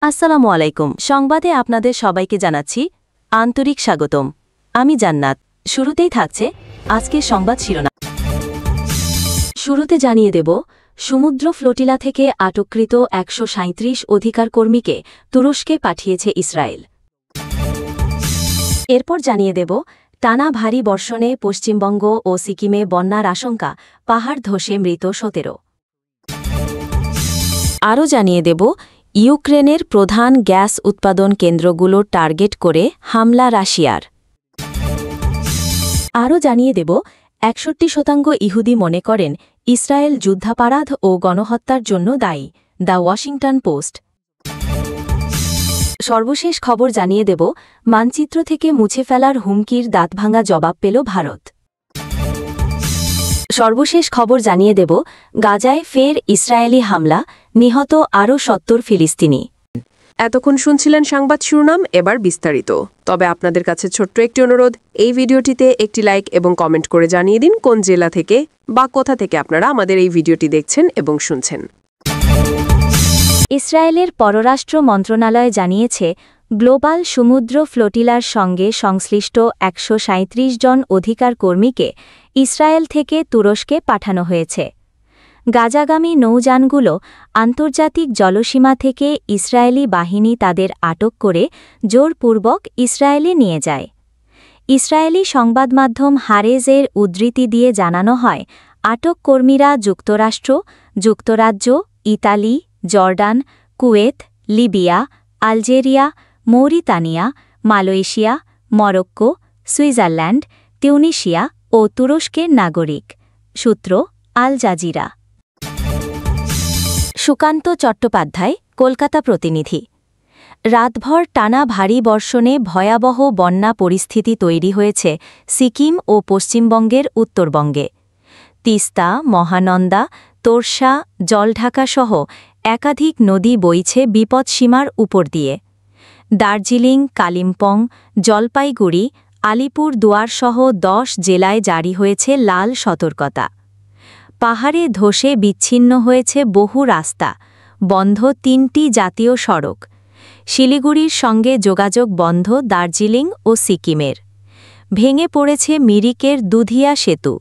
আসসালামু আলাইকুম। সংবাদে আপনাদের সবাইকে জানাচ্ছি আন্তরিক স্বাগতম। আমি জান্নাত। শুরুতেই থাকছে আজকের সংবাদ শিরোনাম। শুরুতে জানিয়ে দেব, সমুদ্র ফ্লোটিলা থেকে আটককৃত ১৩৭ অধিকার কর্মীকে তুরস্কে পাঠিয়েছে ইসরায়েল। এরপর জানিয়ে দেব, টানা ভারী বর্ষণে পশ্চিমবঙ্গ ও সিকিমে বন্যার আশঙ্কা, পাহাড় ধসে মৃত ১৭। আরও জানিয়ে দেব, ইউক্রেনের প্রধান গ্যাস উৎপাদন কেন্দ্রগুলোর টার্গেট করে হামলা রাশিয়ার। আরও জানিয়ে দেব, ৬১% ইহুদি মনে করেন ইসরায়েল যুদ্ধাপরাধ ও গণহত্যার জন্য দায়ী, দ্য ওয়াশিংটন পোস্ট। সর্বশেষ খবর জানিয়ে দেব, মানচিত্র থেকে মুছে ফেলার হুমকির দাঁতভাঙা জবাব পেল ভারত। সর্বশেষ খবর জানিয়ে দেব, গাজায় ফের ইসরায়েলি হামলা, নিহত আরও ৭০ ফিলিস্তিনি। এতক্ষণ শুনছিলেন সংবাদ শিরোনাম, এবার বিস্তারিত। তবে আপনাদের কাছে ছোট্ট একটি অনুরোধ, এই ভিডিওটিতে একটি লাইক এবং কমেন্ট করে জানিয়ে দিন কোন জেলা থেকে বা কোথা থেকে আপনারা আমাদের এই ভিডিওটি দেখছেন এবং শুনছেন। ইসরায়েলের পররাষ্ট্র মন্ত্রণালয় জানিয়েছে, গ্লোবাল সমুদ্র ফ্লোটিলার সঙ্গে সংশ্লিষ্ট ১৩৭ জন অধিকার কর্মীকে ইসরায়েল থেকে তুরস্কে পাঠানো হয়েছে। গাজাগামী নৌযানগুলো আন্তর্জাতিক জলসীমা থেকে ইসরায়েলি বাহিনী তাদের আটক করে জোরপূর্বক ইসরায়েলে নিয়ে যায়। ইসরায়েলি সংবাদমাধ্যম হারেজের উদ্ধৃতি দিয়ে জানানো হয়, আটক কর্মীরা যুক্তরাষ্ট্র, যুক্তরাজ্য, Italy, Jordan, Kuwait, Libya, Algeria, Mauritania, Malaysia, Morocco, Switzerland, Tunisia ও তুরস্কের নাগরিক। সূত্র আল জাজিরা। সুকান্ত চট্টোপাধ্যায়, কলকাতা প্রতিনিধি। রাতভর টানা ভারী বর্ষণে ভয়াবহ বন্যা পরিস্থিতি তৈরি হয়েছে সিকিম ও পশ্চিমবঙ্গের উত্তরবঙ্গে। তিস্তা, মহানন্দা, তোরসা, জলঢাকাসহ একাধিক নদী বইছে বিপদসীমার উপর দিয়ে। দার্জিলিং, কালিম্পং, জলপাইগুড়ি, আলিপুর দুয়ারসহ ১০ জেলায় জারি হয়েছে লাল সতর্কতা। পাহাড়ে ধসে বিচ্ছিন্ন হয়েছে বহু রাস্তা, বন্ধ ৩টি জাতীয় সড়ক। শিলিগুড়ির সঙ্গে যোগাযোগ বন্ধ দার্জিলিং ও সিকিমের। ভেঙে পড়েছে মিরিকের দুধিয়া সেতু।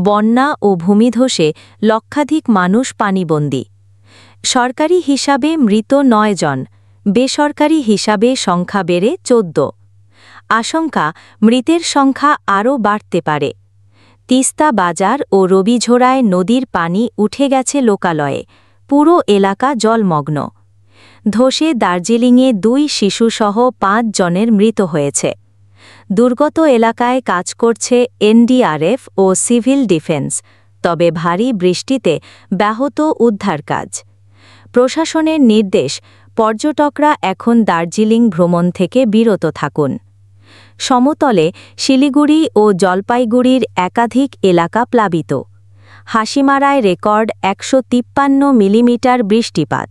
বন্যা ও ভূমিধসে লক্ষাধিক মানুষ পানিবন্দী। সরকারি হিসাবে মৃত ৯ জন, বেসরকারি হিসাবে সংখ্যা বেড়ে ১৪। আশঙ্কা, মৃতের সংখ্যা আরও বাড়তে পারে। তিস্তা বাজার ও রবিঝোড়ায় নদীর পানি উঠে গেছে লোকালয়ে, পুরো এলাকা জলমগ্ন। ধসে দার্জিলিংয়ে ২ শিশুসহ ৫ জনের মৃত হয়েছে। দুর্গত এলাকায় কাজ করছে এনডিআরএফ ও সিভিল ডিফেন্স, তবে ভারী বৃষ্টিতে ব্যাহত উদ্ধার কাজ। প্রশাসনের নির্দেশ, পর্যটকরা এখন দার্জিলিং ভ্রমণ থেকে বিরত থাকুন। সমতলে শিলিগুড়ি ও জলপাইগুড়ির একাধিক এলাকা প্লাবিত। হাসিমারায় রেকর্ড ১৫৩ মিলিমিটার বৃষ্টিপাত।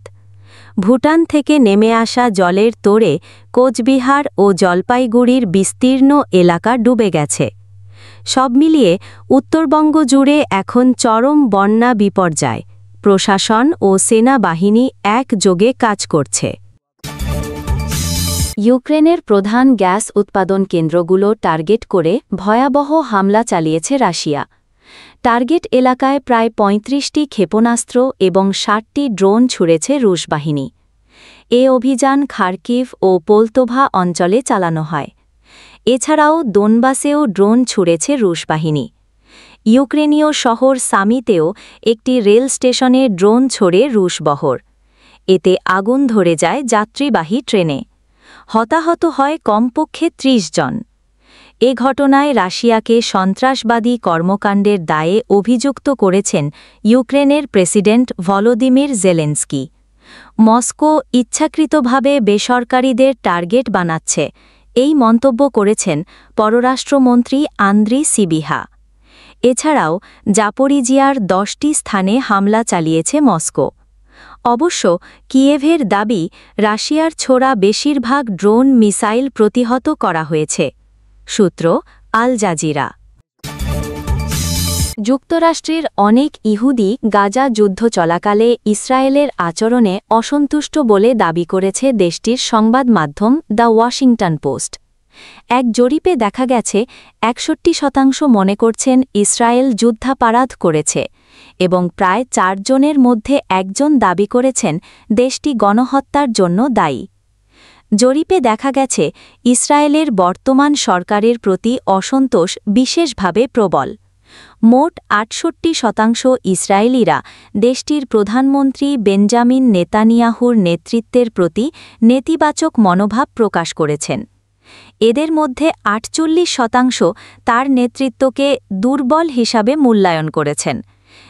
ভুটান থেকে নেমে আসা জলের তোড়ে কোচবিহার ও জলপাইগুড়ির বিস্তীর্ণ এলাকা ডুবে গেছে। সব মিলিয়ে উত্তরবঙ্গ জুড়ে এখন চরম বন্যা বিপর্যয়। প্রশাসন ও সেনাবাহিনী একযোগে কাজ করছে। ইউক্রেনের প্রধান গ্যাস উৎপাদন কেন্দ্রগুলো টার্গেট করে ভয়াবহ হামলা চালিয়েছে রাশিয়া। টার্গেট এলাকায় প্রায় ৩৫টি ক্ষেপণাস্ত্র এবং ৬০টি ড্রোন ছুড়েছে রুশ বাহিনী। এ অভিযান খার্কিভ ও পোলতোভা অঞ্চলে চালানো হয়। এছাড়াও দোনবাসেও ড্রোন ছুড়েছে রুশ বাহিনী। ইউক্রেনীয় শহর সামিতেও একটি রেল স্টেশনে ড্রোন ছোড়ে রুশ বহর। এতে আগুন ধরে যায় যাত্রীবাহী ট্রেনে। হতাহত হয় কমপক্ষে ৩০ জন। এ ঘটনায় রাশিয়াকে সন্ত্রাসবাদী কর্মকাণ্ডের দায়ে অভিযুক্ত করেছেন ইউক্রেনের প্রেসিডেন্ট ভলোদিমির জেলেনস্কি। মস্কো ইচ্ছাকৃতভাবে বেসরকারিদের টার্গেট বানাচ্ছে, এই মন্তব্য করেছেন পররাষ্ট্রমন্ত্রী আন্দ্রি সিবিহা। এছাড়াও জাপোরিজিয়ার ১০টি স্থানে হামলা চালিয়েছে মস্কো। অবশ্য কিয়েভের দাবি, রাশিয়ার ছোড়া বেশিরভাগ ড্রোন মিসাইল প্রতিহত করা হয়েছে। সূত্র আল জাজিরা। যুক্তরাষ্ট্রের অনেক ইহুদি গাজা যুদ্ধ চলাকালে ইসরায়েলের আচরণে অসন্তুষ্ট বলে দাবি করেছে দেশটির সংবাদ মাধ্যম দ্য ওয়াশিংটন পোস্ট। এক জরিপে দেখা গেছে ৬১% মনে করছেন ইসরায়েল যুদ্ধাপরাধ করেছে এবং প্রায় ৪ জনের মধ্যে একজন দাবি করেছেন দেশটি গণহত্যার জন্য দায়ী। জরিপে দেখা গেছে ইসরায়েলের বর্তমান সরকারের প্রতি অসন্তোষ বিশেষভাবে প্রবল। মোট ৬৮% ইসরায়েলিরা দেশটির প্রধানমন্ত্রী বেঞ্জামিন নেতানিয়াহুর নেতৃত্বের প্রতি নেতিবাচক মনোভাব প্রকাশ করেছেন। এদের মধ্যে ৪৮% তার নেতৃত্বকে দুর্বল হিসাবে মূল্যায়ন করেছেন,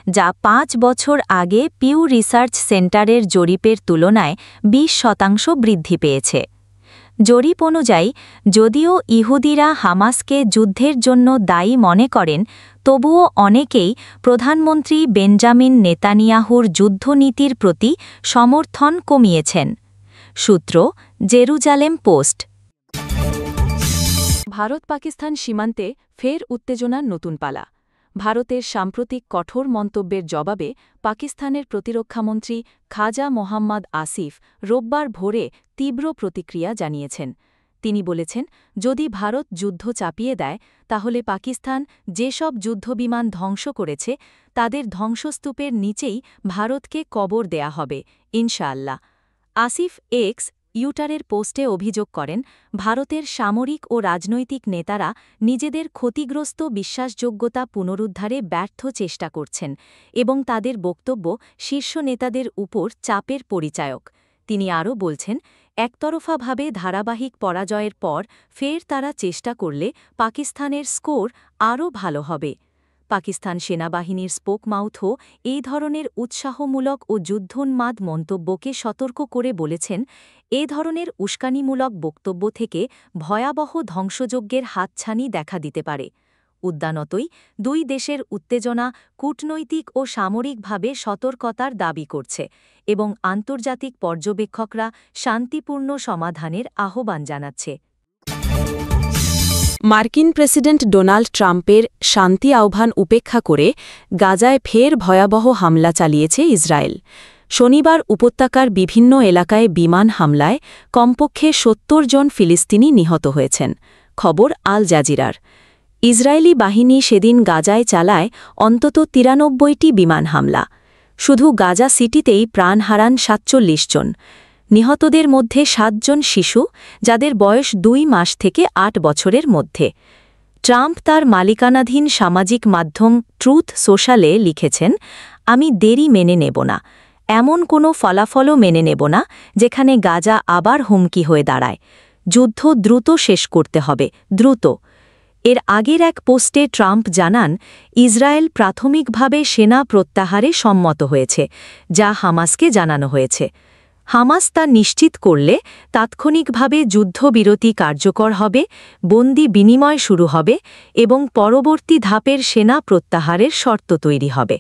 যা ৫ বছর আগে পিউ রিসার্চ সেন্টারের জরিপের তুলনায় ২০% বৃদ্ধি পেয়েছে। জরিপ অনুযায়ী যদিও ইহুদিরা হামাসকে যুদ্ধের জন্য দায়ী মনে করেন, তবুও অনেকেই প্রধানমন্ত্রী বেঞ্জামিন নেতানিয়াহুর যুদ্ধনীতির প্রতি সমর্থন কমিয়েছেন। সূত্র জেরুজালেম পোস্ট। ভারত-পাকিস্তান সীমান্তে ফের উত্তেজনার নতুন পালা। ভারতের সাম্প্রতিক কঠোর মন্তব্যের জবাবে পাকিস্তানের প্রতিরক্ষামন্ত্রী খাজা মোহাম্মদ আসিফ রোববার ভোরে তীব্র প্রতিক্রিয়া জানিয়েছেন। তিনি বলেছেন, যদি ভারত যুদ্ধ চাপিয়ে দেয় তাহলে পাকিস্তান যেসব যুদ্ধবিমান ধ্বংস করেছে তাদের ধ্বংসস্তূপের নিচেই ভারতকে কবর দেয়া হবে, ইনশাআল্লাহ। আসিফ এক্স ইউটারের পোস্টে অভিযোগ করেন, ভারতের সামরিক ও রাজনৈতিক নেতারা নিজেদের ক্ষতিগ্রস্ত বিশ্বাসযোগ্যতা পুনরুদ্ধারে ব্যর্থ চেষ্টা করছেন এবং তাদের বক্তব্য শীর্ষ নেতাদের উপর চাপের পরিচায়ক। তিনি আরও বলছেন, একতরফাভাবে ধারাবাহিক পরাজয়ের পর ফের তারা চেষ্টা করলে পাকিস্তানের স্কোর আরও ভালো হবে। পাকিস্তান সেনাবাহিনীর স্পোকমাউথও এই ধরনের উৎসাহমূলক ও যুদ্ধোন্মাদ মন্তব্যকে সতর্ক করে বলেছেন, এ ধরনের উস্কানিমূলক বক্তব্য থেকে ভয়াবহ ধ্বংসযজ্ঞের হাতছানি দেখা দিতে পারে। উদ্যানতই দুই দেশের উত্তেজনা কূটনৈতিক ও সামরিকভাবে সতর্কতার দাবি করছে এবং আন্তর্জাতিক পর্যবেক্ষকরা শান্তিপূর্ণ সমাধানের আহ্বান জানাচ্ছে। মার্কিন প্রেসিডেন্ট ডোনাল্ড ট্রাম্পের শান্তি আহ্বান উপেক্ষা করে গাজায় ফের ভয়াবহ হামলা চালিয়েছে ইসরায়েল। শনিবার উপত্যকার বিভিন্ন এলাকায় বিমান হামলায় কমপক্ষে ৭০ জন ফিলিস্তিনি নিহত হয়েছেন, খবর আল জাজিরার। ইসরায়েলি বাহিনী সেদিন গাজায় চালায় অন্তত ৯৩টি বিমান হামলা। শুধু গাজা সিটিতেই প্রাণ হারান ৪৭ জন। নিহতদের মধ্যে ৭ জন শিশু, যাদের বয়স ২ মাস থেকে ৮ বছরের মধ্যে। ট্রাম্প তার মালিকানাধীন সামাজিক মাধ্যম ট্রুথ সোশ্যালে লিখেছেন, আমি দেরি মেনে নেব না, এমন কোনো ফলাফলও মেনে নেব না যেখানে গাজা আবার হুমকি হয়ে দাঁড়ায়। যুদ্ধ দ্রুত শেষ করতে হবে, দ্রুত। এর আগের এক পোস্টে ট্রাম্প জানান, ইসরায়েল প্রাথমিকভাবে সেনা প্রত্যাহারে সম্মত হয়েছে, যা হামাসকে জানানো হয়েছে। হামাস তা নিশ্চিত করলে তাৎক্ষণিকভাবে যুদ্ধবিরতি কার্যকর হবে, বন্দি বিনিময় শুরু হবে এবং পরবর্তী ধাপের সেনা প্রত্যাহারের শর্ত তৈরি হবে।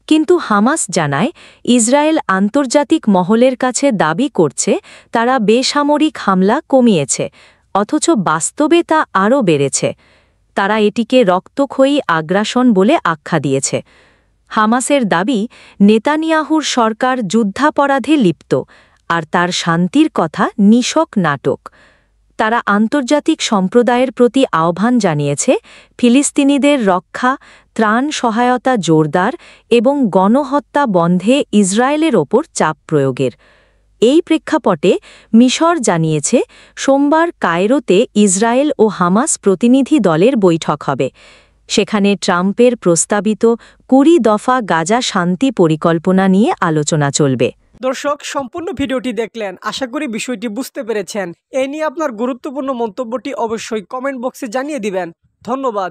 কিন্তু হামাস জানায়, ইসরায়েল আন্তর্জাতিক মহলের কাছে দাবি করছে তারা বেসামরিক হামলা কমিয়েছে, অথচ বাস্তবে তা আরও বেড়েছে। তারা এটিকে রক্তক্ষয়ী আগ্রাসন বলে আখ্যা দিয়েছে। হামাসের দাবি, নেতানিয়াহুর সরকার যুদ্ধাপরাধে লিপ্ত, আর তার শান্তির কথা নিছক নাটক। তারা আন্তর্জাতিক সম্প্রদায়ের প্রতি আহ্বান জানিয়েছে ফিলিস্তিনিদের রক্ষা, ত্রাণ সহায়তা জোরদার এবং গণহত্যা বন্ধে ইসরায়েলের ওপর চাপ প্রয়োগের। এই প্রেক্ষাপটে মিশর জানিয়েছে, সোমবার কায়রোতে ইসরায়েল ও হামাস প্রতিনিধি দলের বৈঠক হবে। সেখানে ট্রাম্পের প্রস্তাবিত ২০ দফা গাজা শান্তি পরিকল্পনা নিয়ে আলোচনা চলবে। দর্শক, সম্পূর্ণ ভিডিওটি দেখলেন, আশা করি বিষয়টি বুঝতে পেরেছেন। এই নিয়ে আপনার গুরুত্বপূর্ণ মন্তব্যটি অবশ্যই কমেন্ট বক্সে জানিয়ে দিবেন। ধন্যবাদ।